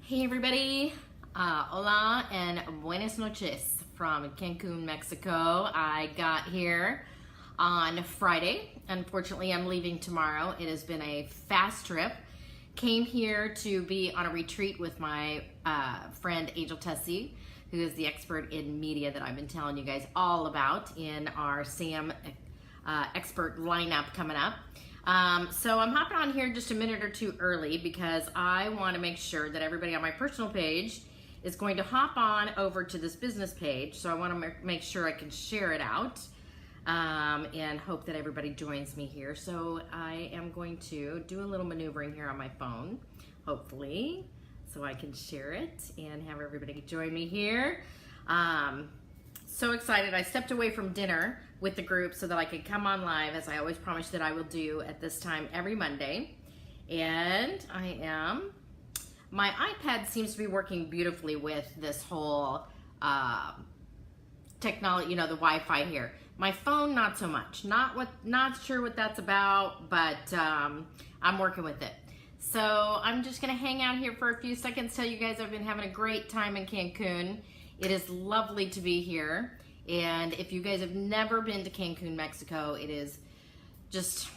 Hey everybody, hola and buenas noches from Cancun, Mexico. I got here on Friday. Unfortunately, I'm leaving tomorrow. It has been a fast trip. Came here to be on a retreat with my friend Angel Tessie, who is the expert in media that I've been telling you guys all about in our SAM expert lineup coming up. So I'm hopping on here just a minute or two early because I want to make sure that everybody on my personal page is going to hop on over to this business page. So I want to make sure I can share it out and hope that everybody joins me here. So I am going to do a little maneuvering here on my phone, hopefully, so I can share it and have everybody join me here. So excited. I stepped away from dinner with the group so that I could come on live, as I always promise that I will do at this time every Monday. And my iPad seems to be working beautifully with this whole technology, the Wi-Fi here. My phone, not so much. Not sure what that's about, but I'm working with it. So I'm just gonna hang out here for a few seconds, tell you guys I've been having a great time in Cancun. It is lovely to be here, and if you guys have never been to Cancun, Mexico, it is just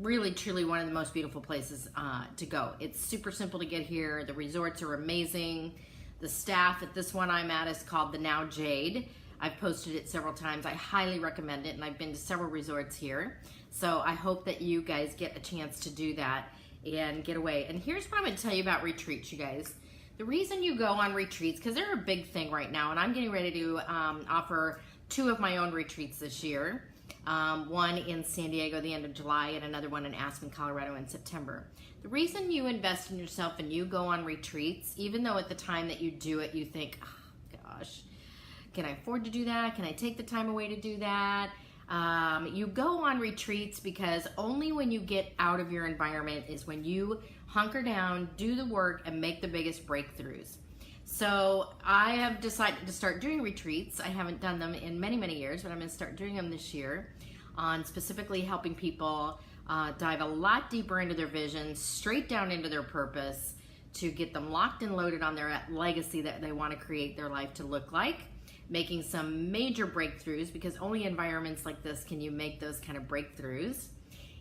really, truly one of the most beautiful places to go. It's super simple to get here. The resorts are amazing. The staff at this one I'm at is called the Now Jade. I've posted it several times. I highly recommend it, and I've been to several resorts here. So I hope that you guys get a chance to do that and get away. And here's what I'm going to tell you about retreats, you guys. The reason you go on retreats, because they're a big thing right now, and I'm getting ready to offer 2 of my own retreats this year. One in San Diego the end of July and another one in Aspen, Colorado in September. The reason you invest in yourself and you go on retreats, even though at the time that you do it you think, oh gosh, can I afford to do that? Can I take the time away to do that? You go on retreats because only when you get out of your environment is when you hunker down, do the work, and make the biggest breakthroughs. So I have decided to start doing retreats. I haven't done them in many, many years, but I'm going to start doing them this year on specifically helping people dive a lot deeper into their vision, straight down into their purpose, to get them locked and loaded on their legacy that they want to create their life to look like, making some major breakthroughs, because only environments like this can you make those kind of breakthroughs.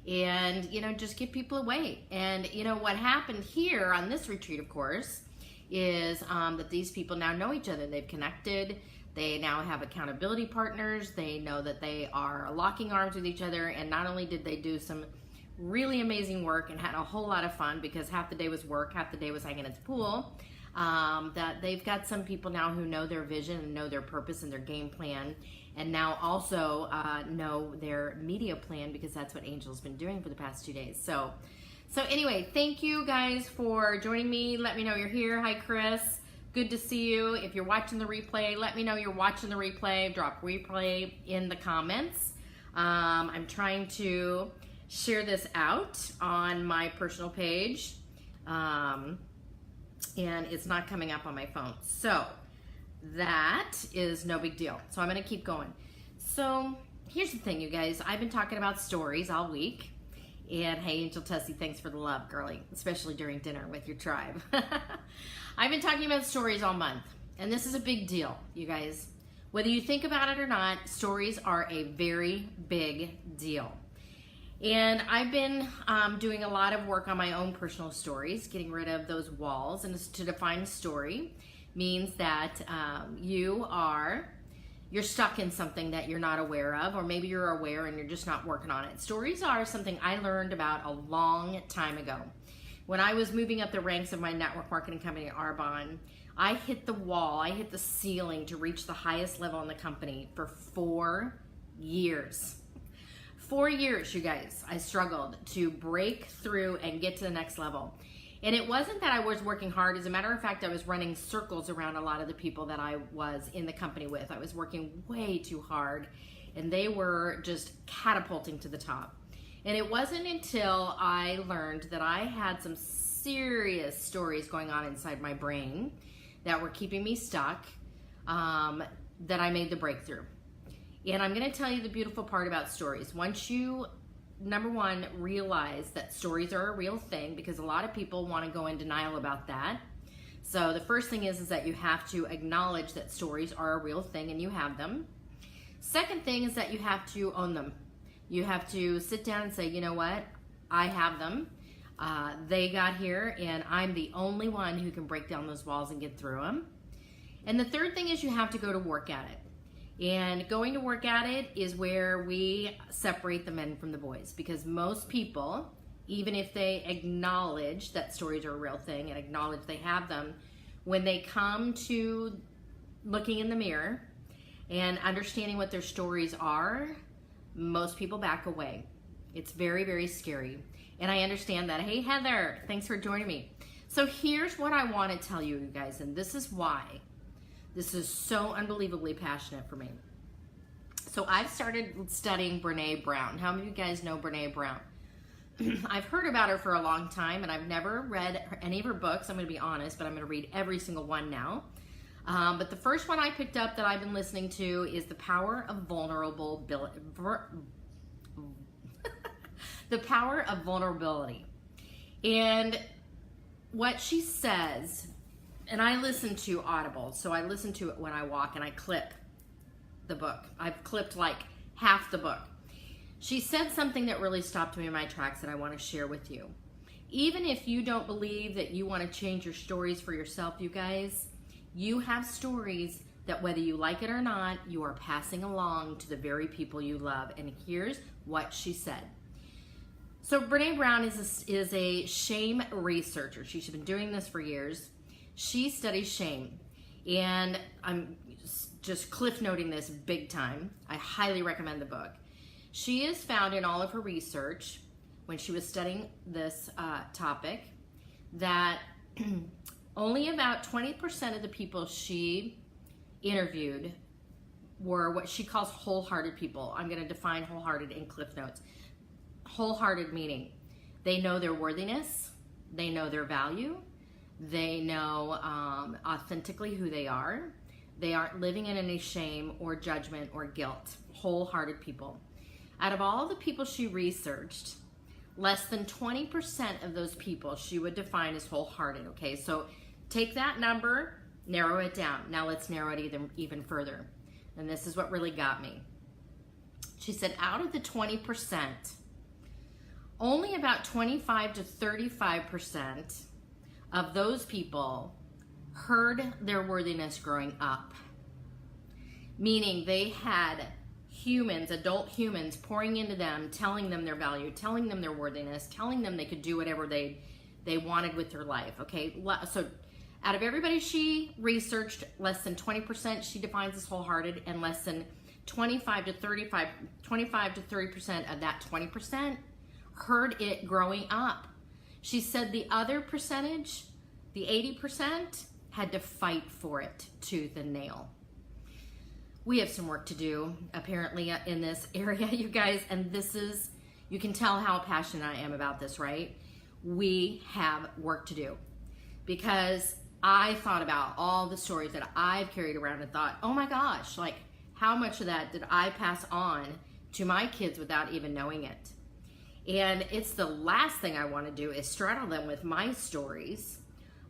And just get people away. And what happened here on this retreat, of course, is that these people now know each other. They've connected. They now have accountability partners. They know that they are locking arms with each other. And not only did they do some really amazing work and had a whole lot of fun, because half the day was work, half the day was hanging at the pool, that they've got some people now who know their vision and know their purpose and their game plan, and now also know their media plan, because that's what Angel's been doing for the past 2 days. So anyway, thank you guys for joining me. Let me know you're here. Hi, Chris. Good to see you. If you're watching the replay, let me know you're watching the replay. Drop replay in the comments. I'm trying to share this out on my personal page, and it's not coming up on my phone. So that is no big deal. So I'm going to keep going. So here's the thing, you guys. I've been talking about stories all week. And hey, Angel Tessie, thanks for the love, girlie, especially during dinner with your tribe. I've been talking about stories all month, and this is a big deal, you guys. Whether you think about it or not, stories are a very big deal. And I've been doing a lot of work on my own personal stories, getting rid of those walls. And to define story means that you're stuck in something that you're not aware of, or maybe you're aware and you're just not working on it. Stories are something I learned about a long time ago. When I was moving up the ranks of my network marketing company, Arbonne, I hit the wall, I hit the ceiling to reach the highest level in the company for 4 years. 4 years, you guys, I struggled to break through and get to the next level. And it wasn't that I was working hard. As a matter of fact, I was running circles around a lot of the people that I was in the company with. I was working way too hard, and they were just catapulting to the top. And it wasn't until I learned that I had some serious stories going on inside my brain that were keeping me stuck, that I made the breakthrough. And I'm going to tell you the beautiful part about stories. Once you number one, realize that stories are a real thing, because a lot of people want to go in denial about that. So the first thing is that you have to acknowledge that stories are a real thing and you have them. Second thing is that you have to own them. You have to sit down and say, you know what? I have them. They got here and I'm the only one who can break down those walls and get through them. And the third thing is you have to go to work at it. And going to work at it is where we separate the men from the boys, because most people, even if they acknowledge that stories are a real thing and acknowledge they have them, when they come to looking in the mirror and understanding what their stories are, most people back away. It's very, very scary. And I understand that. Hey, Heather, thanks for joining me. So here's what I want to tell you guys, and this is why this is so unbelievably passionate for me. So I've started studying Brene Brown. How many of you guys know Brene Brown? I've heard about her for a long time, and I've never read any of her books. I'm going to be honest, but I'm going to read every single one now. But the first one I picked up that I've been listening to is The Power of Vulnerability. The Power of Vulnerability. And what she says, and I listen to Audible, so I listen to it when I walk and I clip the book. I've clipped like half the book. She said something that really stopped me in my tracks that I want to share with you. Even if you don't believe that you want to change your stories for yourself, you guys, you have stories that whether you like it or not, you are passing along to the very people you love. And here's what she said. So Brene Brown is a shame researcher. She's been doing this for years. She studies shame. And I'm just cliff noting this big time. I highly recommend the book. She has found in all of her research, when she was studying this topic, that only about 20% of the people she interviewed were what she calls wholehearted people. I'm going to define wholehearted in cliff notes. Wholehearted meaning they know their worthiness, they know their value, they know authentically who they are. They aren't living in any shame or judgment or guilt. Wholehearted people. Out of all the people she researched, less than 20% of those people she would define as wholehearted, okay? So take that number, narrow it down. Now let's narrow it even further. And this is what really got me. She said out of the 20%, only about 25 to 35% of those people heard their worthiness growing up. Meaning they had humans, adult humans, pouring into them, telling them their value, telling them their worthiness, telling them they could do whatever they wanted with their life, okay? So out of everybody she researched, less than 20% she defines as wholehearted, and less than 25 to 30% of that 20% heard it growing up. She said the other percentage, the 80%, had to fight for it tooth and nail. We have some work to do, apparently, in this area, you guys, and this is, you can tell how passionate I am about this, right? We have work to do, because I thought about all the stories that I've carried around and thought, oh my gosh, like how much of that did I pass on to my kids without even knowing it? And it's the last thing I want to do is straddle them with my stories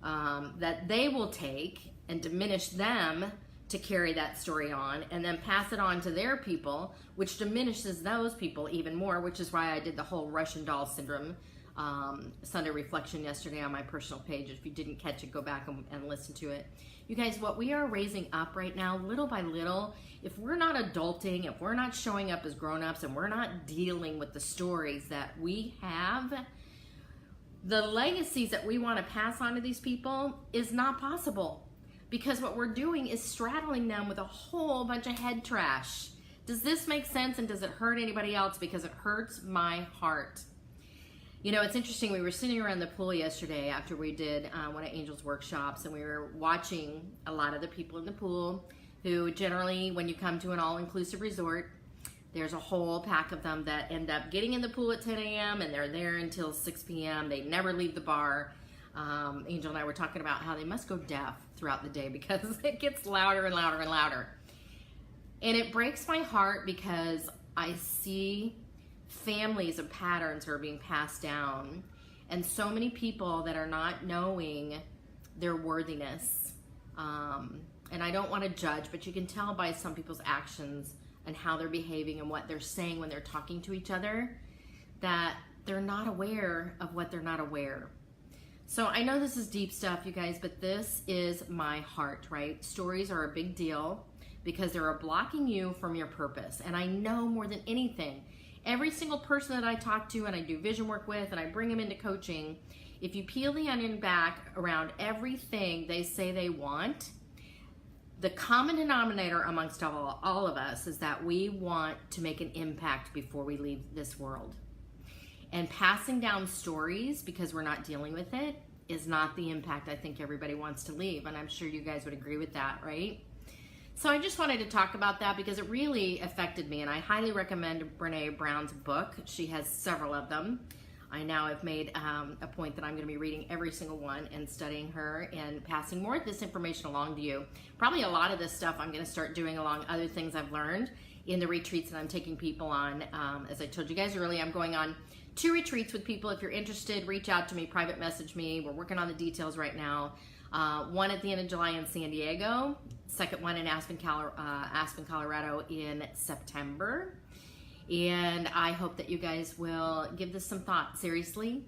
that they will take and diminish them to carry that story on and then pass it on to their people, which diminishes those people even more, which is why I did the whole Russian doll syndrome Sunday reflection yesterday on my personal page. If you didn't catch it, go back and listen to it. You guys, what we are raising up right now, little by little, if we're not adulting, if we're not showing up as grown-ups and we're not dealing with the stories that we have, the legacies that we want to pass on to these people is not possible. Because what we're doing is straddling them with a whole bunch of head trash. Does this make sense, and does it hurt anybody else? Because it hurts my heart. You know, it's interesting. We were sitting around the pool yesterday after we did one of Angel's workshops, and we were watching a lot of the people in the pool who generally, when you come to an all-inclusive resort, there's a whole pack of them that end up getting in the pool at 10 a.m. and they're there until 6 p.m. They never leave the bar. Angel and I were talking about how they must go deaf throughout the day because it gets louder and louder and louder. And it breaks my heart because I see families of patterns are being passed down, and so many people that are not knowing their worthiness. And I don't want to judge, but you can tell by some people's actions and how they're behaving and what they're saying when they're talking to each other that they're not aware of what they're not aware. So I know this is deep stuff, you guys, but this is my heart, right? Stories are a big deal because they're blocking you from your purpose. And I know more than anything, every single person that I talk to and I do vision work with and I bring them into coaching, if you peel the onion back around everything they say they want, the common denominator amongst all of us is that we want to make an impact before we leave this world. And passing down stories because we're not dealing with it is not the impact I think everybody wants to leave. And I'm sure you guys would agree with that, right? So I just wanted to talk about that because it really affected me. And I highly recommend Brene Brown's book. She has several of them. I now have made a point that I'm going to be reading every single one and studying her and passing more of this information along to you. Probably a lot of this stuff I'm going to start doing along other things I've learned in the retreats that I'm taking people on. As I told you guys earlier, I'm going on 2 retreats with people. If you're interested, reach out to me, private message me. We're working on the details right now. One at the end of July in San Diego, second one in Aspen, Colorado in September. And I hope that you guys will give this some thought seriously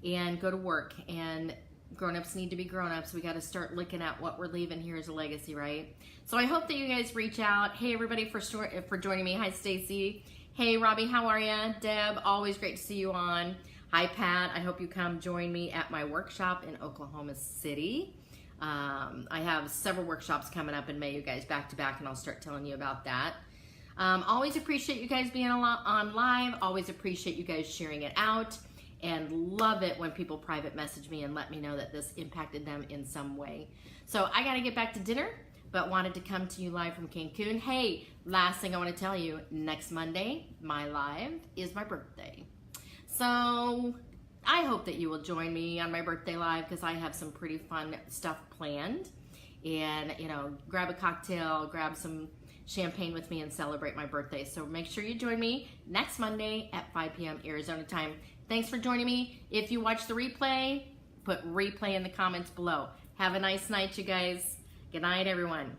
and go to work. And grown-ups need to be grown-ups. We got to start looking at what we're leaving here as a legacy, right? So I hope that you guys reach out. Hey, everybody, for joining me. Hi, Stacy. Hey, Robbie, how are you? Deb, always great to see you on. Hi, Pat. I hope you come join me at my workshop in Oklahoma City. I have several workshops coming up in May, you guys, back to back, and I'll start telling you about that. Always appreciate you guys being on live. Always appreciate you guys sharing it out, and love it when people private message me and let me know that this impacted them in some way. So I got to get back to dinner, but wanted to come to you live from Cancun. Hey, last thing I want to tell you, next Monday, my live is my birthday. So I hope that you will join me on my birthday live because I have some pretty fun stuff planned. And, you know, grab a cocktail, grab some champagne with me and celebrate my birthday. So make sure you join me next Monday at 5 p.m. Arizona time. Thanks for joining me. If you watch the replay, put replay in the comments below. Have a nice night, you guys. Good night, everyone.